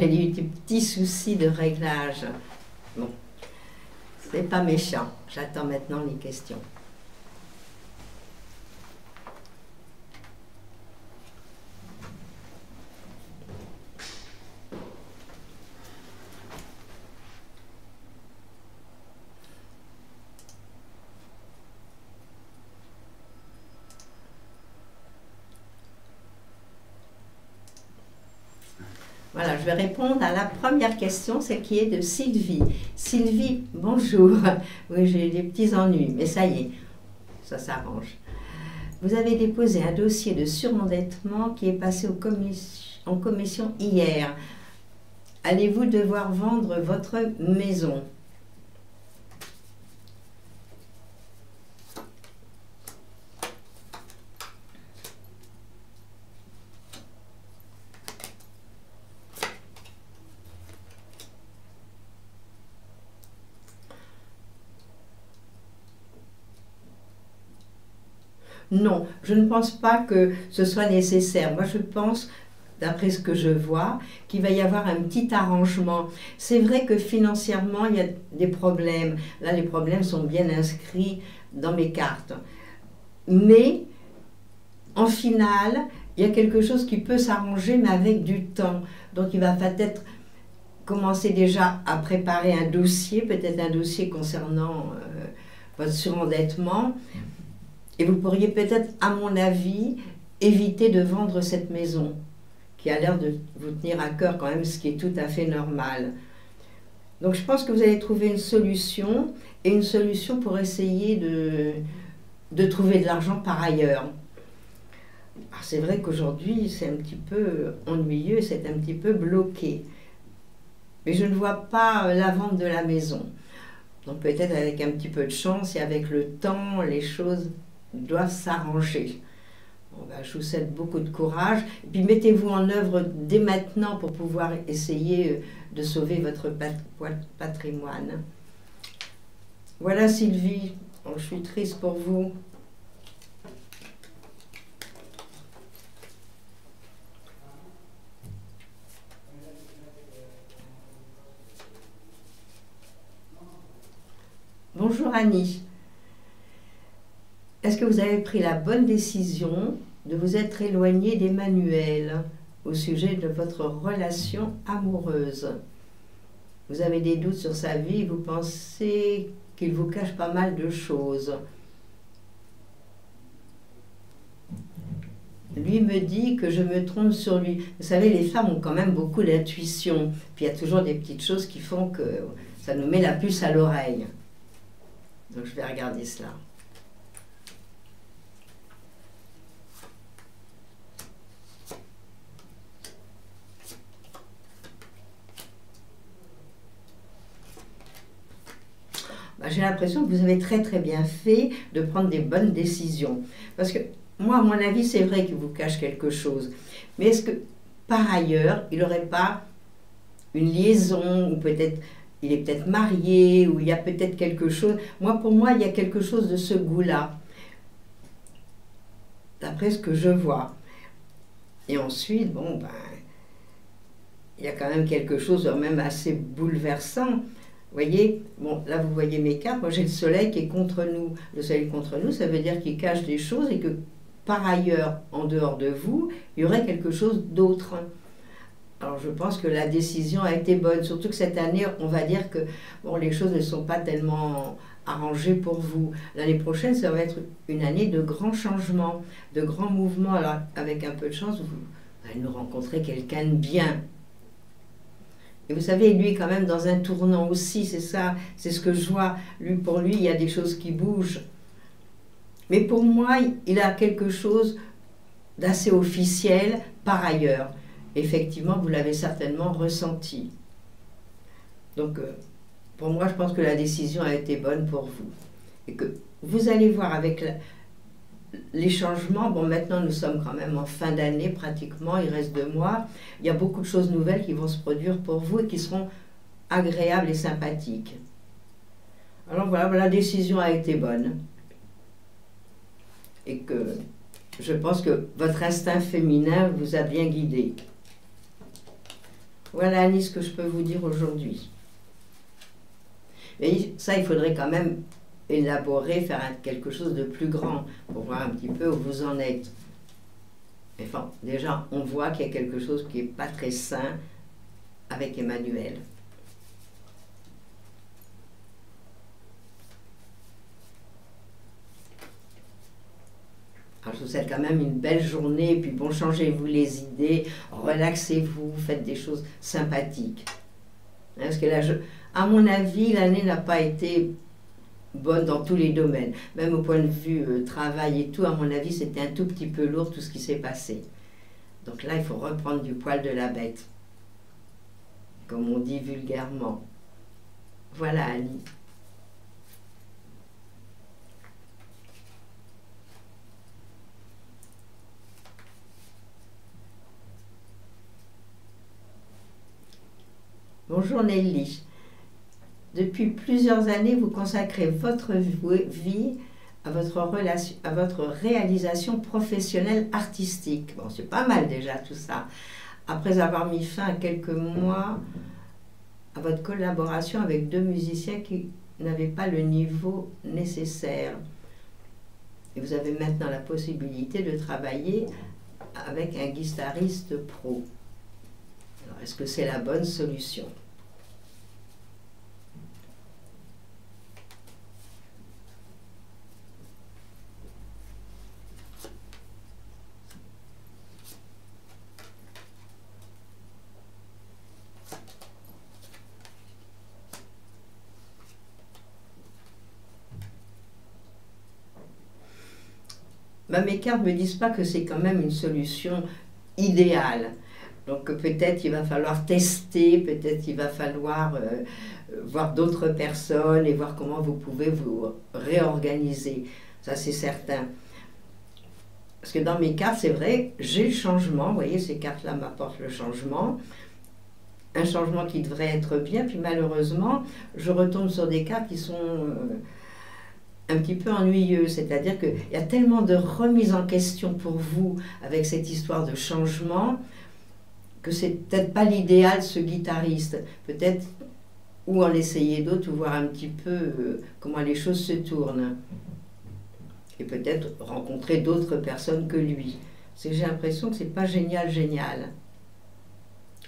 j'ai eu des petits soucis de réglage. Bon, c'est pas méchant. J'attends maintenant les questions. Voilà, je vais répondre à la première question, celle qui est de Sylvie. Sylvie, bonjour. Oui, j'ai des petits ennuis, mais ça y est, ça s'arrange. Vous avez déposé un dossier de surendettement qui est passé en commission hier. Allez-vous devoir vendre votre maison? Non, je ne pense pas que ce soit nécessaire. Moi, je pense, d'après ce que je vois, qu'il va y avoir un petit arrangement. C'est vrai que financièrement, il y a des problèmes. Là, les problèmes sont bien inscrits dans mes cartes. Mais, en finale, il y a quelque chose qui peut s'arranger, mais avec du temps. Donc, il va peut-être commencer déjà à préparer un dossier, peut-être un dossier concernant votre surendettement. Et vous pourriez peut-être, à mon avis, éviter de vendre cette maison, qui a l'air de vous tenir à cœur quand même, ce qui est tout à fait normal. Donc je pense que vous allez trouver une solution, et une solution pour essayer de trouver de l'argent par ailleurs. C'est vrai qu'aujourd'hui, c'est un petit peu ennuyeux, c'est un petit peu bloqué. Mais je ne vois pas la vente de la maison. Donc peut-être avec un petit peu de chance et avec le temps, les choses doivent s'arranger. Bon, ben, je vous souhaite beaucoup de courage. Et puis mettez-vous en œuvre dès maintenant pour pouvoir essayer de sauver votre patrimoine. Voilà Sylvie, bon, je suis triste pour vous. Bonjour Annie. Est-ce que vous avez pris la bonne décision de vous être éloigné d'Emmanuel au sujet de votre relation amoureuse? Vous avez des doutes sur sa vie, vous pensez qu'il vous cache pas mal de choses. Lui me dit que je me trompe sur lui. Vous savez, les femmes ont quand même beaucoup d'intuition. Puis il y a toujours des petites choses qui font que ça nous met la puce à l'oreille. Donc je vais regarder cela. J'ai l'impression que vous avez très très bien fait de prendre des bonnes décisions. Parce que moi, à mon avis, c'est vrai qu'il vous cache quelque chose. Mais est-ce que, par ailleurs, il n'aurait pas une liaison, ou peut-être, il est peut-être marié, ou il y a peut-être quelque chose. Moi, pour moi, il y a quelque chose de ce goût-là. D'après ce que je vois. Et ensuite, bon, ben, il y a quand même quelque chose de même assez bouleversant. Vous voyez, bon, là vous voyez mes cartes, moi j'ai le soleil qui est contre nous. Le soleil contre nous, ça veut dire qu'il cache des choses et que par ailleurs, en dehors de vous, il y aurait quelque chose d'autre. Alors je pense que la décision a été bonne, surtout que cette année, on va dire que bon, les choses ne sont pas tellement arrangées pour vous. L'année prochaine, ça va être une année de grands changements, de grands mouvements. Alors avec un peu de chance, vous allez nous rencontrer quelqu'un de bien. Et vous savez, lui, quand même, dans un tournant aussi, c'est ça, c'est ce que je vois. Lui, pour lui, il y a des choses qui bougent. Mais pour moi, il a quelque chose d'assez officiel par ailleurs. Effectivement, vous l'avez certainement ressenti. Donc, pour moi, je pense que la décision a été bonne pour vous. Et que vous allez voir avec les changements, bon maintenant nous sommes quand même en fin d'année pratiquement, il reste 2 mois, il y a beaucoup de choses nouvelles qui vont se produire pour vous et qui seront agréables et sympathiques. Alors voilà, la décision a été bonne. Et que je pense que votre instinct féminin vous a bien guidé. Voilà, Annie, ce que je peux vous dire aujourd'hui. Mais ça, il faudrait quand même élaborer, faire quelque chose de plus grand pour voir un petit peu où vous en êtes. Enfin, déjà, on voit qu'il y a quelque chose qui n'est pas très sain avec Emmanuel. Alors, je vous souhaite quand même une belle journée, et puis bon, changez-vous les idées, relaxez-vous, faites des choses sympathiques. Parce que là, à mon avis, l'année n'a pas été bonne dans tous les domaines. Même au point de vue travail et tout, à mon avis, c'était un tout petit peu lourd tout ce qui s'est passé. Donc là, il faut reprendre du poil de la bête, comme on dit vulgairement. Voilà, Annie. Bonjour Nelly. Depuis plusieurs années, vous consacrez votre vie à votre réalisation professionnelle artistique. Bon, c'est pas mal déjà tout ça. Après avoir mis fin à quelques mois à votre collaboration avec 2 musiciens qui n'avaient pas le niveau nécessaire. Et vous avez maintenant la possibilité de travailler avec un guitariste pro. Alors, est-ce que c'est la bonne solution ? Mes cartes ne me disent pas que c'est quand même une solution idéale. Donc peut-être il va falloir tester, peut-être il va falloir voir d'autres personnes et voir comment vous pouvez vous réorganiser. Ça c'est certain. Parce que dans mes cartes, c'est vrai, j'ai le changement. Vous voyez, ces cartes-là m'apportent le changement. Un changement qui devrait être bien. Puis malheureusement, je retombe sur des cartes qui sont un petit peu ennuyeux, c'est-à-dire qu'il y a tellement de remise en question pour vous avec cette histoire de changement que c'est peut-être pas l'idéal ce guitariste. Peut-être ou en essayer d'autres ou voir un petit peu comment les choses se tournent. Et peut-être rencontrer d'autres personnes que lui. J'ai l'impression que c'est pas génial.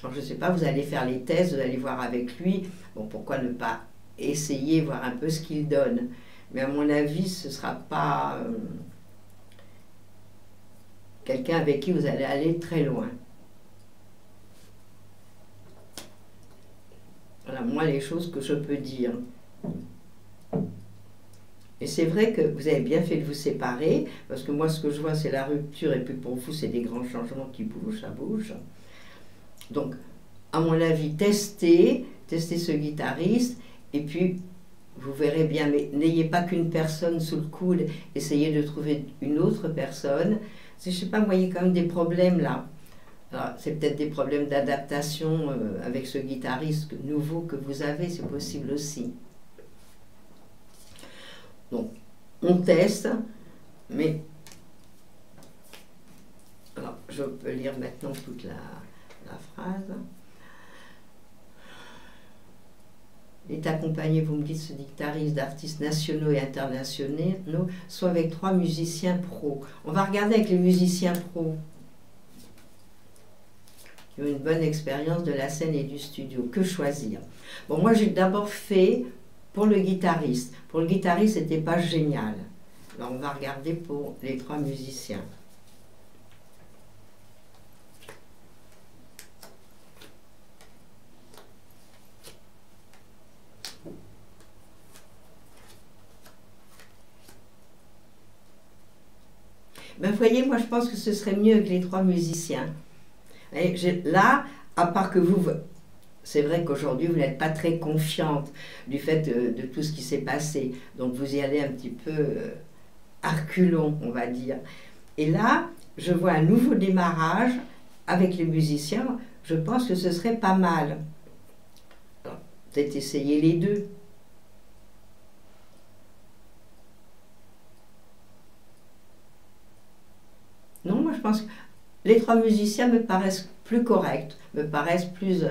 Alors je ne sais pas, vous allez faire les tests, vous allez voir avec lui. Bon, pourquoi ne pas essayer, voir un peu ce qu'il donne. Mais à mon avis, ce ne sera pas quelqu'un avec qui vous allez aller très loin. Voilà, moi, les choses que je peux dire. Et c'est vrai que vous avez bien fait de vous séparer, parce que moi, ce que je vois, c'est la rupture, et puis pour vous, c'est des grands changements qui bougent, ça bouge. Donc, à mon avis, testez ce guitariste, et puis vous verrez bien, mais n'ayez pas qu'une personne sous le coude, essayez de trouver une autre personne. Je ne sais pas, vous voyez quand même des problèmes là. Alors, c'est peut-être des problèmes d'adaptation avec ce guitariste nouveau que vous avez, c'est possible aussi. Donc, on teste, mais... Alors, je peux lire maintenant toute la phrase. Il est accompagné, vous me dites, ce guitariste d'artistes nationaux et internationaux, soit avec 3 musiciens pros. On va regarder avec les musiciens pros qui ont une bonne expérience de la scène et du studio. Que choisir? Bon, moi, j'ai d'abord fait pour le guitariste. Pour le guitariste, c'était pas génial. Alors, on va regarder pour les 3 musiciens. Ben, vous voyez, moi je pense que ce serait mieux avec les 3 musiciens. Et là, à part que vous, c'est vrai qu'aujourd'hui vous n'êtes pas très confiante du fait de tout ce qui s'est passé. Donc vous y allez un petit peu à reculons, on va dire. Et là, je vois un nouveau démarrage avec les musiciens. Je pense que ce serait pas mal. Alors, peut-être essayer les 2. Non, moi je pense que les 3 musiciens me paraissent plus corrects. me paraissent plus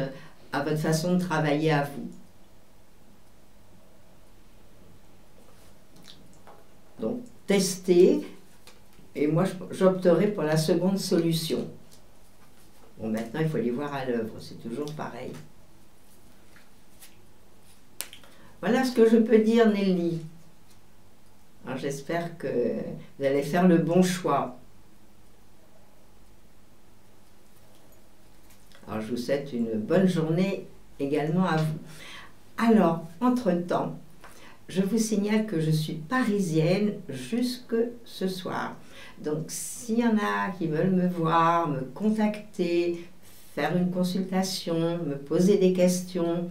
à votre façon de travailler à vous. Donc, testez, et moi j'opterai pour la seconde solution. Bon, maintenant il faut les voir à l'œuvre, c'est toujours pareil. Voilà ce que je peux dire, Nelly. Alors j'espère que vous allez faire le bon choix. Alors je vous souhaite une bonne journée également à vous. Alors, entre-temps, je vous signale que je suis parisienne jusque ce soir. Donc s'il y en a qui veulent me voir, me contacter, faire une consultation, me poser des questions,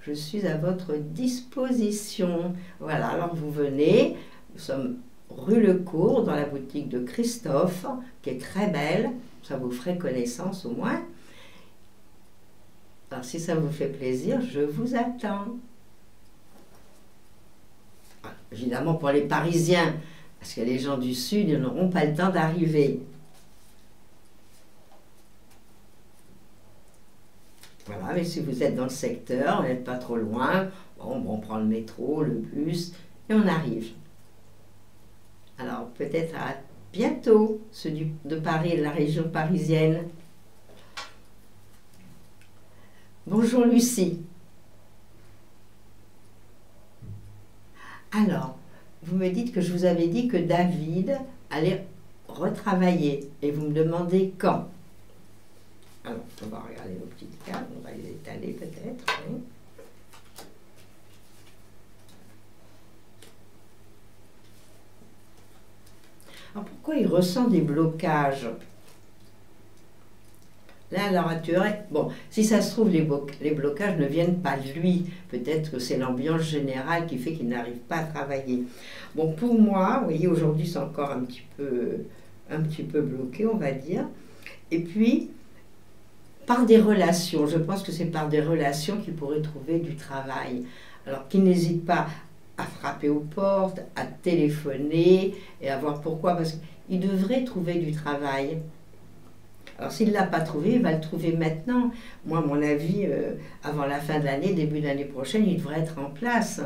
je suis à votre disposition. Voilà, alors vous venez, nous sommes rue Lecourt, dans la boutique de Christophe, qui est très belle, ça vous ferait connaissance au moins. Alors si ça vous fait plaisir, je vous attends. Évidemment pour les Parisiens, parce que les gens du Sud, ils n'auront pas le temps d'arriver. Voilà, mais si vous êtes dans le secteur, vous n'êtes pas trop loin, bon, on prend le métro, le bus, et on arrive. Alors peut-être à bientôt, ceux de Paris et de la région parisienne. Bonjour Lucie. Alors, vous me dites que je vous avais dit que David allait retravailler et vous me demandez quand. Alors, on va regarder nos petites cartes, on va les étaler peut-être. Oui. Alors, pourquoi il ressent des blocages? Là, à l'heure actuelle, bon, si ça se trouve, les blocages ne viennent pas de lui. Peut-être que c'est l'ambiance générale qui fait qu'il n'arrive pas à travailler. Bon, pour moi, vous voyez, aujourd'hui, c'est encore un petit peu bloqué, on va dire. Et puis, par des relations, je pense que c'est par des relations qu'il pourrait trouver du travail. Alors, qu'il n'hésite pas à frapper aux portes, à téléphoner, et à voir pourquoi. Parce qu'il devrait trouver du travail. Alors, s'il ne l'a pas trouvé, il va le trouver maintenant. Moi, à mon avis, avant la fin de l'année, début de l'année prochaine, il devrait être en place.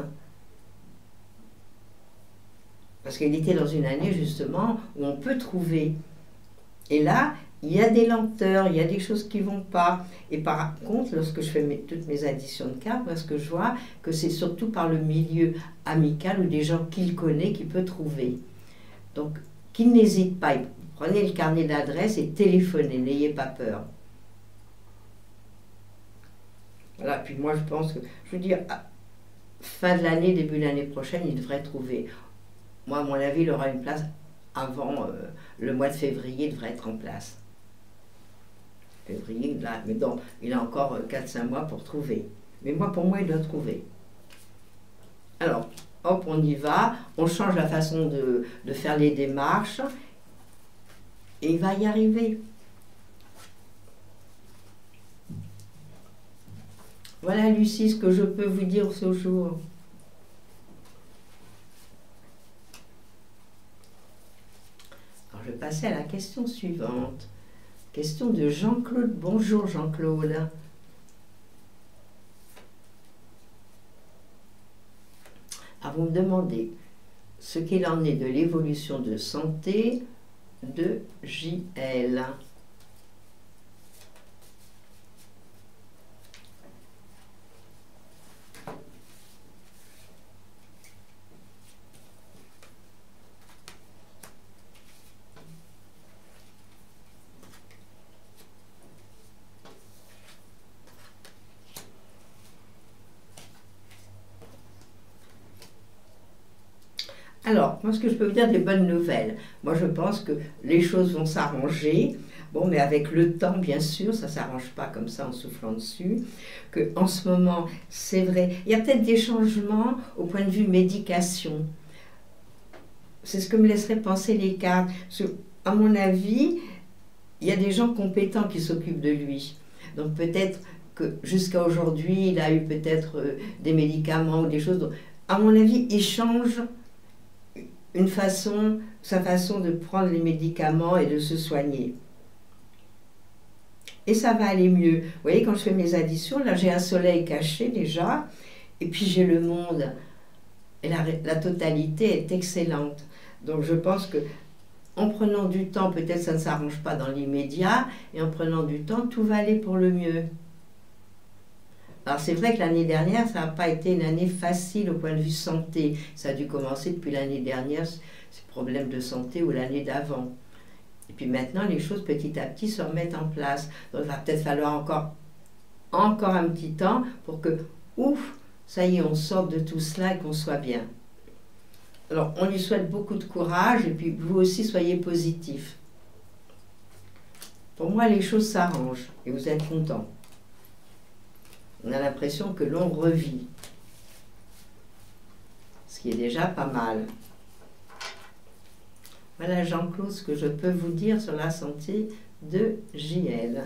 Parce qu'il était dans une année, justement, où on peut trouver. Et là, il y a des lenteurs, il y a des choses qui ne vont pas. Et par contre, lorsque je fais toutes mes additions de cartes, parce que je vois que c'est surtout par le milieu amical ou des gens qu'il connaît qu'il peut trouver. Donc, qu'il n'hésite pas. Prenez le carnet d'adresse et téléphonez, n'ayez pas peur. Voilà, puis moi je pense que, je veux dire, fin de l'année, début de l'année prochaine, il devrait trouver. Moi, à mon avis, il aura une place avant le mois de février, il devrait être en place. Février, là, mais donc, il a encore 4-5 mois pour trouver. Mais moi, pour moi, il doit trouver. Alors, hop, on y va, on change la façon de faire les démarches. Et il va y arriver. Voilà, Lucie, ce que je peux vous dire ce jour. Alors, je vais passer à la question suivante. Question de Jean-Claude. Bonjour, Jean-Claude. Alors, vous me demandez ce qu'il en est de l'évolution de santé de JL. Alors, moi, ce que je peux vous dire, des bonnes nouvelles. Moi, je pense que les choses vont s'arranger. Bon, mais avec le temps, bien sûr, ça ne s'arrange pas comme ça en soufflant dessus. Que en ce moment, c'est vrai, il y a peut-être des changements au point de vue médication. C'est ce que me laisseraient penser les cartes. Parce que, à mon avis, il y a des gens compétents qui s'occupent de lui. Donc, peut-être que jusqu'à aujourd'hui, il a eu peut-être des médicaments ou des choses. Donc, à mon avis, il change sa façon de prendre les médicaments et de se soigner. et ça va aller mieux. Vous voyez, quand je fais mes additions, là j'ai un soleil caché déjà, et puis j'ai le monde, et la totalité est excellente. Donc je pense que en prenant du temps, peut-être ça ne s'arrange pas dans l'immédiat, et en prenant du temps, tout va aller pour le mieux. Alors c'est vrai que l'année dernière, ça n'a pas été une année facile au point de vue santé. Ça a dû commencer depuis l'année dernière, ces problèmes de santé, ou l'année d'avant. Et puis maintenant, les choses petit à petit se remettent en place. Donc il va peut-être falloir encore un petit temps pour que, ouf, ça y est, on sorte de tout cela et qu'on soit bien. Alors, on lui souhaite beaucoup de courage et puis vous aussi, soyez positif. Pour moi, les choses s'arrangent et vous êtes content. On a l'impression que l'on revit, ce qui est déjà pas mal. Voilà, Jean-Claude, ce que je peux vous dire sur la santé de JL.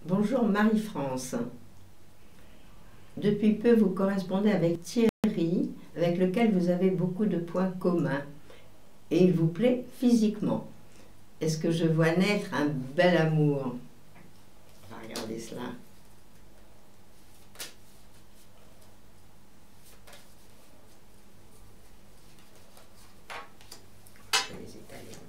Bonjour Marie-France. Depuis peu, vous correspondez avec Thierry, avec lequel vous avez beaucoup de points communs. Et il vous plaît physiquement. Est-ce que je vois naître un bel amour? On va regarder cela. Les Italiens.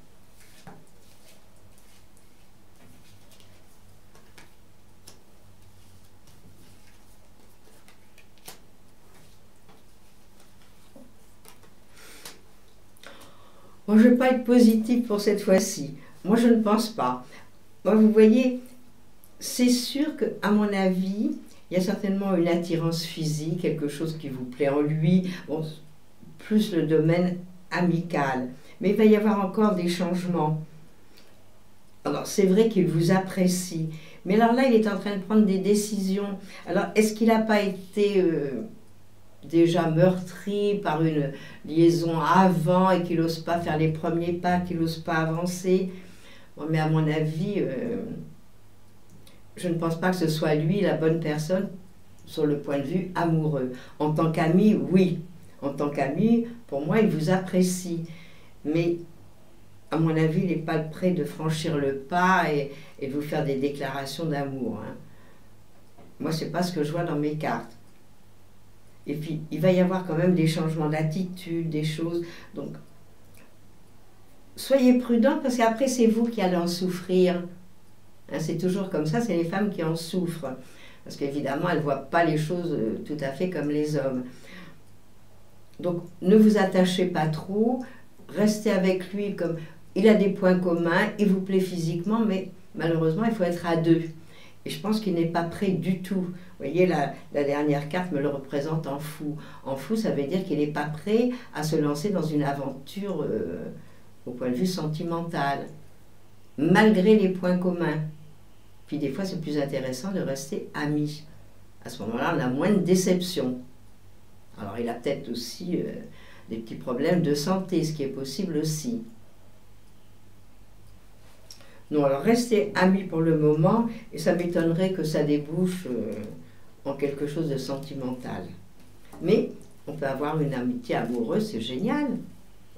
Moi, je ne vais pas être positive pour cette fois-ci. Moi, je ne pense pas. Moi, vous voyez, c'est sûr qu'à mon avis, il y a certainement une attirance physique, quelque chose qui vous plaît en lui, bon, plus le domaine amical. Mais il va y avoir encore des changements. Alors, c'est vrai qu'il vous apprécie. Mais alors là, il est en train de prendre des décisions. Alors, est-ce qu'il n'a pas été déjà meurtri par une liaison avant et qu'il n'ose pas faire les premiers pas, qu'il n'ose pas avancer? Bon, mais à mon avis, je ne pense pas que ce soit lui la bonne personne sur le point de vue amoureux. En tant qu'ami, oui. En tant qu'ami, pour moi, il vous apprécie. Mais à mon avis, il n'est pas prêt de franchir le pas et de vous faire des déclarations d'amour. Hein. Moi, ce n'est pas ce que je vois dans mes cartes. Et puis, il va y avoir quand même des changements d'attitude, des choses. Donc, soyez prudents parce qu'après, c'est vous qui allez en souffrir. Hein, c'est toujours comme ça, c'est les femmes qui en souffrent. Parce qu'évidemment, elles ne voient pas les choses tout à fait comme les hommes. Donc, ne vous attachez pas trop. Restez avec lui comme... Il a des points communs, il vous plaît physiquement, mais malheureusement, il faut être à deux. Et je pense qu'il n'est pas prêt du tout. Vous voyez, la dernière carte me le représente en fou. En fou, ça veut dire qu'il n'est pas prêt à se lancer dans une aventure au point de vue sentimental, malgré les points communs. Puis des fois, c'est plus intéressant de rester amis. À ce moment-là, on a moins de déception. Alors, il a peut-être aussi des petits problèmes de santé, ce qui est possible aussi. Non, alors restez amis pour le moment, et ça m'étonnerait que ça débouche en quelque chose de sentimental. Mais on peut avoir une amitié amoureuse, c'est génial.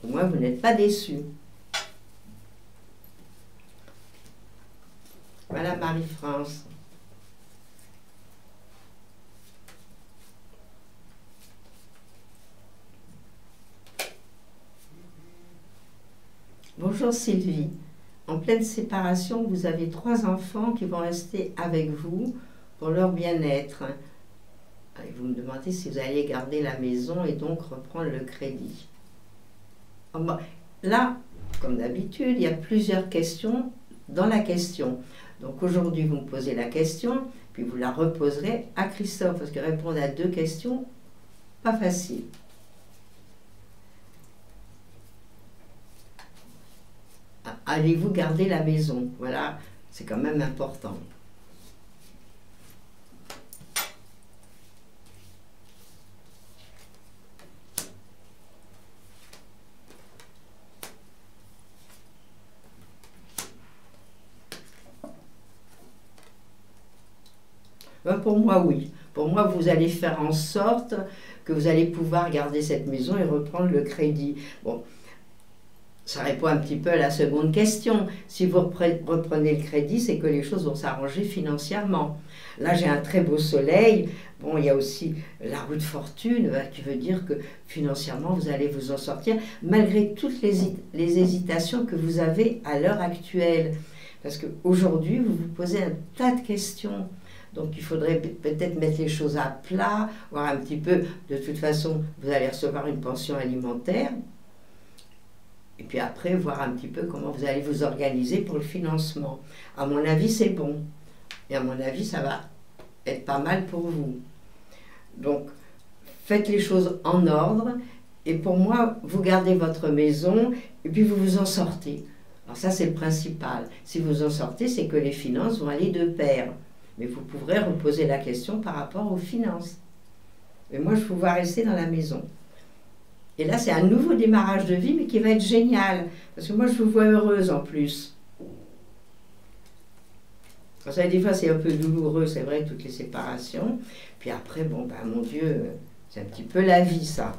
Au moins, vous n'êtes pas déçus. Voilà Marie-France. Bonjour Sylvie. En pleine séparation, vous avez 3 enfants qui vont rester avec vous pour leur bien-être. Vous me demandez si vous allez garder la maison et donc reprendre le crédit. Là, comme d'habitude, il y a plusieurs questions dans la question. Donc aujourd'hui, vous me posez la question, puis vous la reposerez à Christophe, parce que répondre à 2 questions, pas facile. Allez-vous garder la maison? Voilà, c'est quand même important. Pour moi, oui. Pour moi, vous allez faire en sorte que vous allez pouvoir garder cette maison et reprendre le crédit. Bon, ça répond un petit peu à la seconde question. Si vous reprenez le crédit, c'est que les choses vont s'arranger financièrement. Là, j'ai un très beau soleil. Bon, il y a aussi la roue de fortune, qui veut dire que financièrement, vous allez vous en sortir, malgré toutes les hésitations que vous avez à l'heure actuelle. Parce qu'aujourd'hui, vous vous posez un tas de questions. Donc, il faudrait peut-être mettre les choses à plat, voir un petit peu, de toute façon, vous allez recevoir une pension alimentaire. Et puis après, voir un petit peu comment vous allez vous organiser pour le financement. À mon avis, c'est bon. Et à mon avis, ça va être pas mal pour vous. Donc, faites les choses en ordre. Et pour moi, vous gardez votre maison et puis vous vous en sortez. Alors ça, c'est le principal. Si vous en sortez, c'est que les finances vont aller de pair. Mais vous pourrez reposer la question par rapport aux finances. Mais moi, je vous vois rester dans la maison. Et là, c'est un nouveau démarrage de vie, mais qui va être génial. Parce que moi, je vous vois heureuse en plus. Vous savez, des fois, c'est un peu douloureux, c'est vrai, toutes les séparations. Puis après, bon, ben, mon Dieu, c'est un petit peu la vie, ça.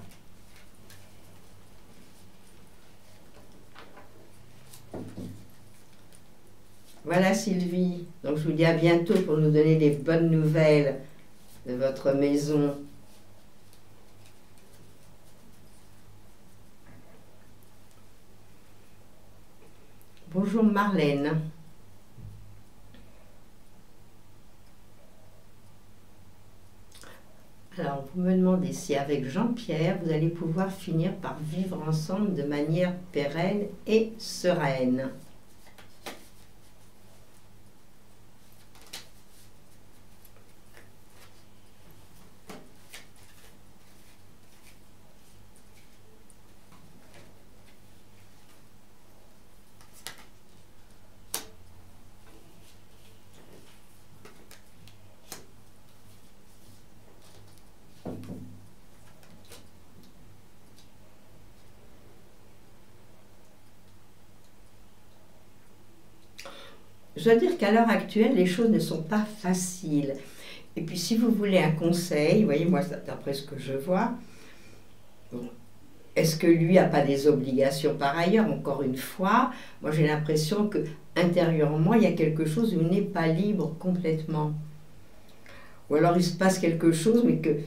Voilà, Sylvie. Donc, je vous dis à bientôt pour nous donner des bonnes nouvelles de votre maison. Bonjour Marlène. Alors, vous me demandez si avec Jean-Pierre, vous allez pouvoir finir par vivre ensemble de manière pérenne et sereine. Je dois dire qu'à l'heure actuelle, les choses ne sont pas faciles. Et puis, si vous voulez un conseil, vous voyez, moi, d'après ce que je vois, bon, est-ce que lui n'a pas des obligations par ailleurs? Encore une fois, moi, j'ai l'impression que intérieurement, il y a quelque chose où il n'est pas libre complètement. Ou alors, il se passe quelque chose, mais que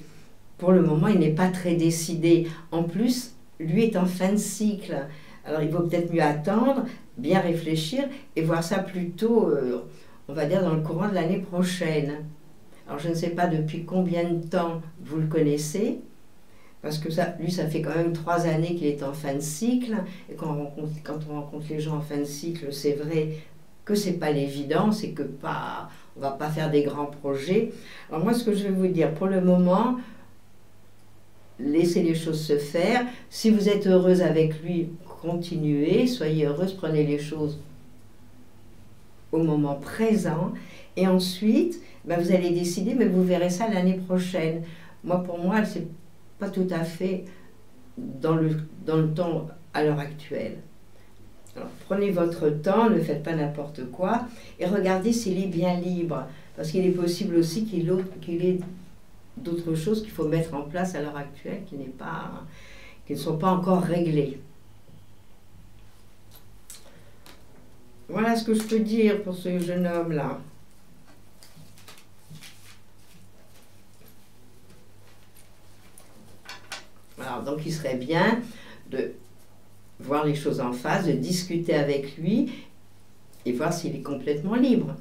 pour le moment, il n'est pas très décidé. En plus, lui est en fin de cycle. Alors, il vaut peut-être mieux attendre, bien réfléchir et voir ça plutôt, on va dire, dans le courant de l'année prochaine. Alors, je ne sais pas depuis combien de temps vous le connaissez, parce que ça, lui, ça fait quand même 3 années qu'il est en fin de cycle, et quand on rencontre les gens en fin de cycle, c'est vrai que c'est pas l'évidence et que on va pas faire des grands projets. Alors moi, ce que je vais vous dire, pour le moment, laissez les choses se faire. Si vous êtes heureuse avec lui, continuez, soyez heureuse, prenez les choses au moment présent. Et ensuite, ben vous allez décider, mais vous verrez ça l'année prochaine. Moi, pour moi, c'est pas tout à fait dans le temps à l'heure actuelle. Alors, prenez votre temps, ne faites pas n'importe quoi, et regardez s'il est bien libre. Parce qu'il est possible aussi qu'il ait d'autres choses qu'il faut mettre en place à l'heure actuelle qui ne sont pas encore réglées. Voilà ce que je peux dire pour ce jeune homme-là. Alors, donc, il serait bien de voir les choses en face, de discuter avec lui et voir s'il est complètement libre.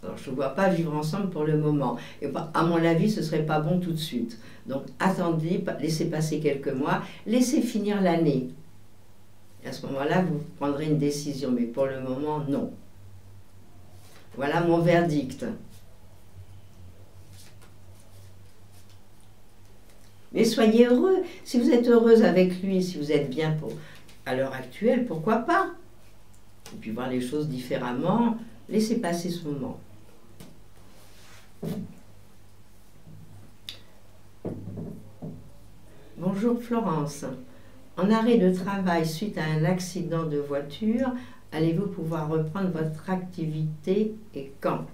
Alors, je ne vois pas vivre ensemble pour le moment. Et à mon avis, ce ne serait pas bon tout de suite. Donc, attendez, laissez passer quelques mois, laissez finir l'année. Et à ce moment-là, vous prendrez une décision. Mais pour le moment, non. Voilà mon verdict. Mais soyez heureux. Si vous êtes heureuse avec lui, si vous êtes bien à l'heure actuelle, pourquoi pas? Et puis voir les choses différemment, laissez passer ce moment. Bonjour Florence. En arrêt de travail suite à un accident de voiture, allez-vous pouvoir reprendre votre activité et quand?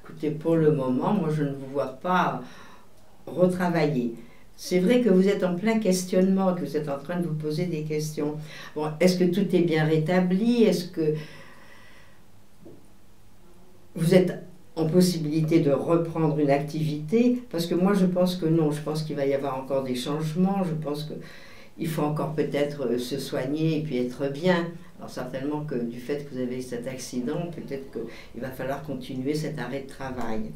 Écoutez, pour le moment, moi je ne vous vois pas retravailler. C'est vrai que vous êtes en plein questionnement, que vous êtes en train de vous poser des questions. Bon, est-ce que tout est bien rétabli? Est-ce que vous êtes en possibilité de reprendre une activité? Parce que moi je pense que non, je pense qu'il va y avoir encore des changements, je pense qu'il faut encore peut-être se soigner et puis être bien. Alors certainement que du fait que vous avez eu cet accident, peut-être qu'il va falloir continuer cet arrêt de travail.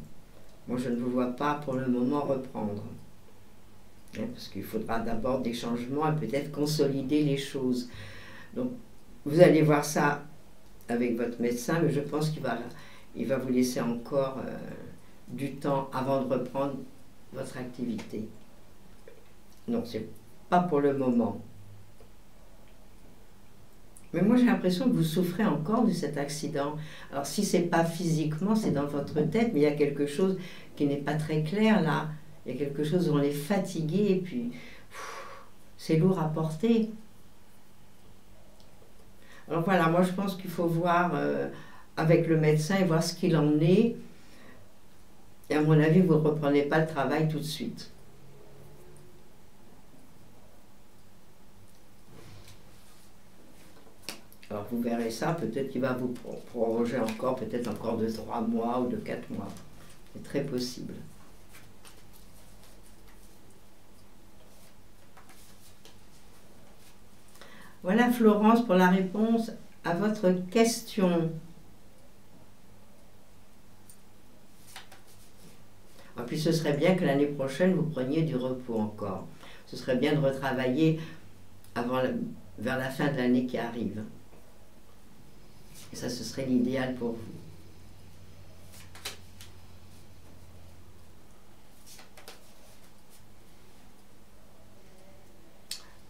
Moi je ne vous vois pas pour le moment reprendre. Parce qu'il faudra d'abord des changements et peut-être consolider les choses. Donc vous allez voir ça avec votre médecin, mais je pense qu'il va vous laisser encore du temps avant de reprendre votre activité. Non, c'est pas pour le moment. Mais moi j'ai l'impression que vous souffrez encore de cet accident. Alors si c'est pas physiquement, c'est dans votre tête, mais il y a quelque chose qui n'est pas très clair là. Il y a quelque chose où on est fatigué et puis c'est lourd à porter. Alors voilà, moi je pense qu'il faut voir avec le médecin et voir ce qu'il en est. Et à mon avis, vous ne reprenez pas le travail tout de suite. Alors vous verrez ça, peut-être qu'il va vous proroger encore, peut-être encore de 3 mois ou de 4 mois. C'est très possible. Voilà Florence pour la réponse à votre question. Et puis ce serait bien que l'année prochaine vous preniez du repos encore. Ce serait bien de retravailler vers la fin de l'année qui arrive. Et ça, ce serait l'idéal pour vous.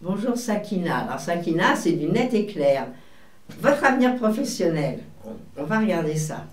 Bonjour Sakina. Alors Sakina, c'est du net et clair. Votre avenir professionnel. On va regarder ça.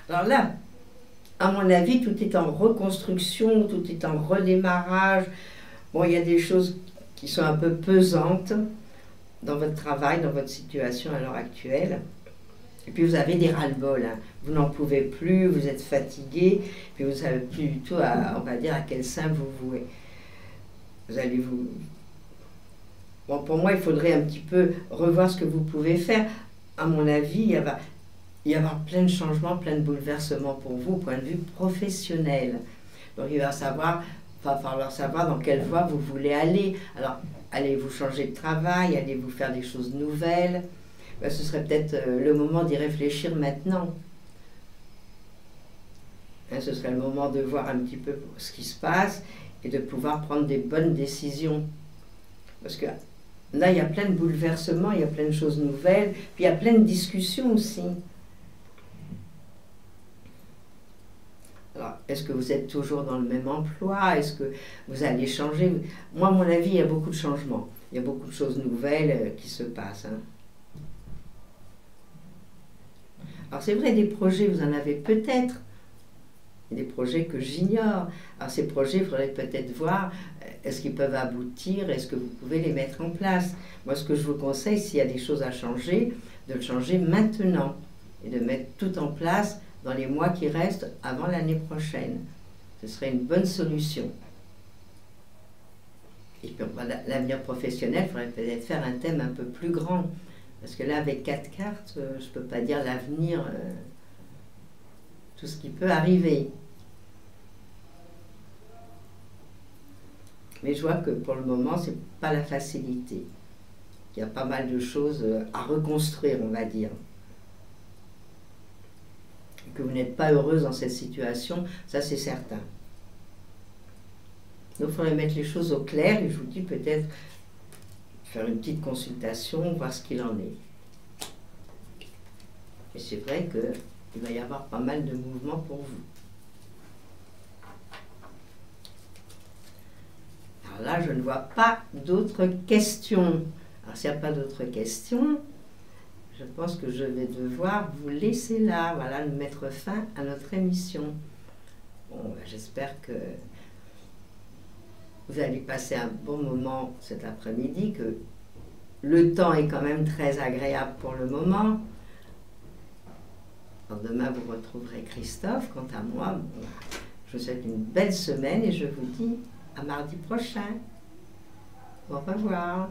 Alors là, à mon avis, tout est en reconstruction, tout est en redémarrage. Bon, il y a des choses qui sont un peu pesantes dans votre travail, dans votre situation à l'heure actuelle. Et puis vous avez des ras-le-bol, hein. Vous n'en pouvez plus, vous êtes fatigué, puis vous ne savez plus du tout, on va dire, à quel sein vous vouez. Vous allez vous... Bon, pour moi, il faudrait un petit peu revoir ce que vous pouvez faire. À mon avis, il va y avoir plein de changements, plein de bouleversements pour vous au point de vue professionnel. Donc il va falloir savoir dans quelle voie vous voulez aller. Alors, allez-vous changer de travail, allez-vous faire des choses nouvelles? Ben, ce serait peut-être le moment d'y réfléchir maintenant. Hein, ce serait le moment de voir un petit peu ce qui se passe et de pouvoir prendre des bonnes décisions. Parce que là, il y a plein de bouleversements, il y a plein de choses nouvelles, puis il y a plein de discussions aussi. Alors, est-ce que vous êtes toujours dans le même emploi? Est-ce que vous allez changer? Moi, à mon avis, il y a beaucoup de changements. Il y a beaucoup de choses nouvelles qui se passent. Hein. Alors, c'est vrai, des projets, vous en avez peut-être. Des projets que j'ignore. Alors, ces projets, il faudrait peut-être voir, est-ce qu'ils peuvent aboutir? Est-ce que vous pouvez les mettre en place? Moi, ce que je vous conseille, s'il y a des choses à changer, de le changer maintenant. Et de mettre tout en place dans les mois qui restent avant l'année prochaine. Ce serait une bonne solution. Et puis, l'avenir professionnel, il faudrait peut-être faire un thème un peu plus grand. Parce que là, avec 4 cartes, je ne peux pas dire l'avenir, tout ce qui peut arriver. Mais je vois que pour le moment, ce n'est pas la facilité. Il y a pas mal de choses à reconstruire, on va dire. Que vous n'êtes pas heureuse dans cette situation, ça c'est certain. Donc il faudrait mettre les choses au clair et je vous dis peut-être faire une petite consultation, voir ce qu'il en est. Et c'est vrai qu'il va y avoir pas mal de mouvements pour vous. Voilà, je ne vois pas d'autres questions. Alors, s'il n'y a pas d'autres questions, je pense que je vais devoir vous laisser là, voilà, mettre fin à notre émission. Bon, j'espère que vous allez passer un bon moment cet après-midi, que le temps est quand même très agréable pour le moment. Alors demain, vous retrouverez Christophe. Quant à moi, bon, je vous souhaite une belle semaine et je vous dis à mardi prochain. Au revoir.